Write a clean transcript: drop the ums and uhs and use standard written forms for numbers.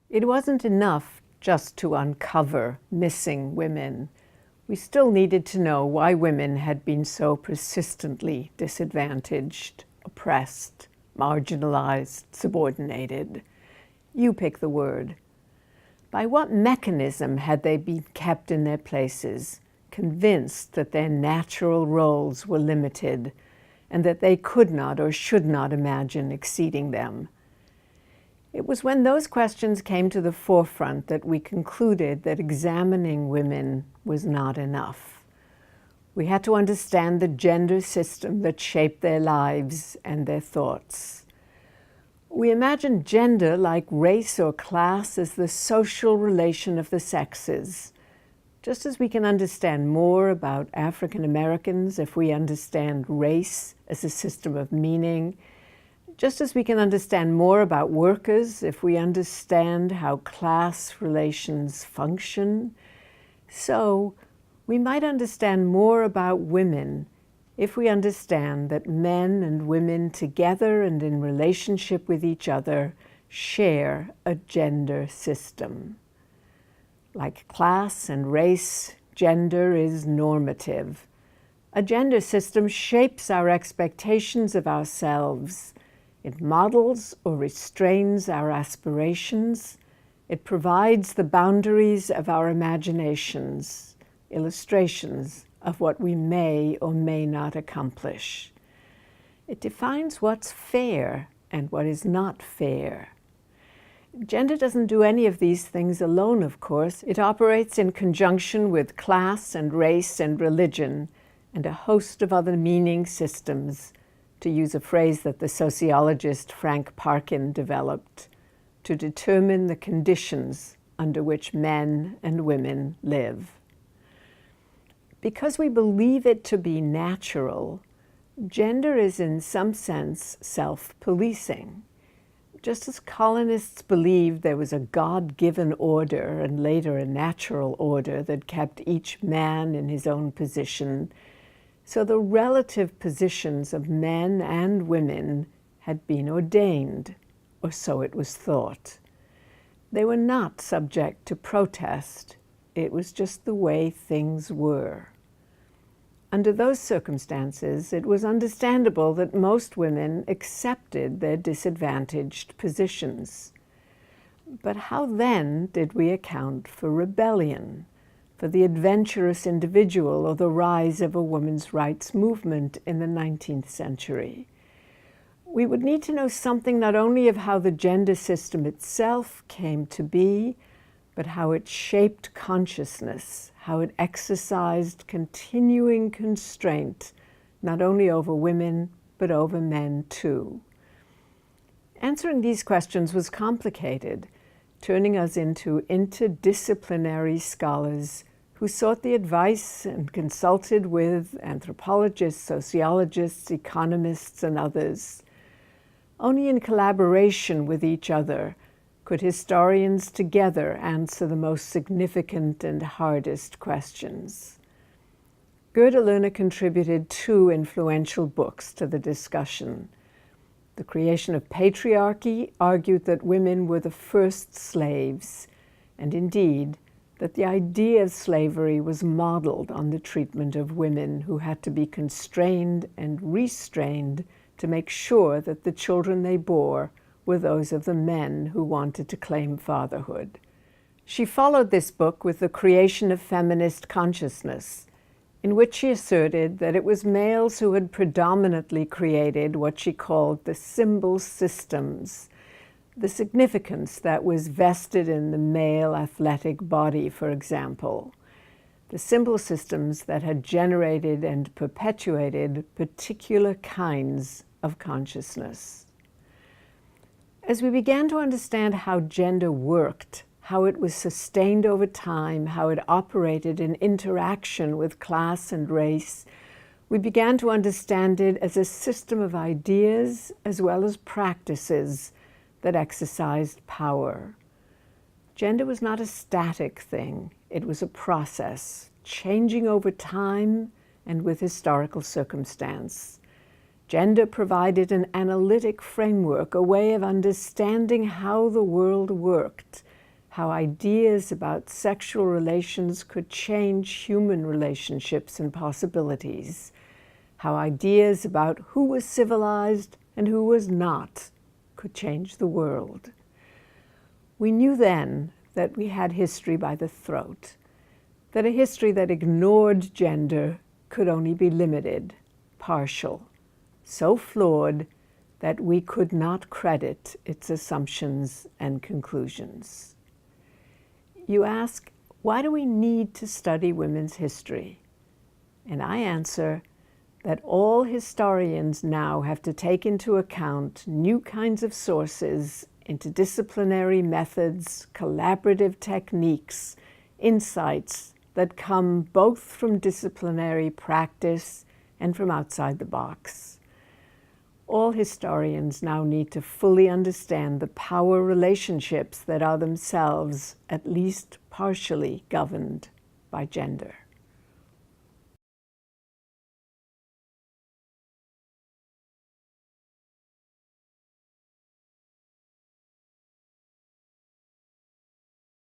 It wasn't enough just to uncover missing women. We still needed to know why women had been so persistently disadvantaged, oppressed, marginalized, subordinated. You pick the word. By what mechanism had they been kept in their places, convinced that their natural roles were limited and that they could not or should not imagine exceeding them? It was when those questions came to the forefront that we concluded that examining women was not enough. We had to understand the gender system that shaped their lives and their thoughts. We imagined gender, like race or class, as the social relation of the sexes. Just as we can understand more about African Americans if we understand race as a system of meaning, just as we can understand more about workers if we understand how class relations function, so we might understand more about women if we understand that men and women together and in relationship with each other share a gender system. Like class and race, gender is normative. A gender system shapes our expectations of ourselves. It models or restrains our aspirations. It provides the boundaries of our imaginations, illustrations of what we may or may not accomplish. It defines what's fair and what is not fair. Gender doesn't do any of these things alone, of course. It operates in conjunction with class and race and religion and a host of other meaning systems, to use a phrase that the sociologist Frank Parkin developed, to determine the conditions under which men and women live. Because we believe it to be natural, gender is in some sense self-policing. Just as colonists believed there was a God-given order and later a natural order that kept each man in his own position, so the relative positions of men and women had been ordained, or so it was thought. They were not subject to protest. It was just the way things were. Under those circumstances, it was understandable that most women accepted their disadvantaged positions. But how then did we account for rebellion, for the adventurous individual or the rise of a women's rights movement in the 19th century? We would need to know something not only of how the gender system itself came to be, but how it shaped consciousness, how it exercised continuing constraint, not only over women, but over men too. Answering these questions was complicated, turning us into interdisciplinary scholars who sought the advice and consulted with anthropologists, sociologists, economists, and others. Only in collaboration with each other could historians together answer the most significant and hardest questions. Gerda Luna contributed 2 influential books to the discussion. The Creation of Patriarchy argued that women were the first slaves, and indeed, that the idea of slavery was modeled on the treatment of women who had to be constrained and restrained to make sure that the children they bore were those of the men who wanted to claim fatherhood. She followed this book with The Creation of Feminist Consciousness, in which she asserted that it was males who had predominantly created what she called the symbol systems, the significance that was vested in the male athletic body, for example, the symbol systems that had generated and perpetuated particular kinds of consciousness. As we began to understand how gender worked, how it was sustained over time, how it operated in interaction with class and race, we began to understand it as a system of ideas as well as practices that exercised power. Gender was not a static thing. It was a process, changing over time and with historical circumstance. Gender provided an analytic framework, a way of understanding how the world worked, how ideas about sexual relations could change human relationships and possibilities, how ideas about who was civilized and who was not could change the world. We knew then that we had history by the throat, that a history that ignored gender could only be limited, partial, so flawed that we could not credit its assumptions and conclusions. You ask, why do we need to study women's history? And I answer that all historians now have to take into account new kinds of sources, interdisciplinary methods, collaborative techniques, insights that come both from disciplinary practice and from outside the box. All historians now need to fully understand the power relationships that are themselves at least partially governed by gender.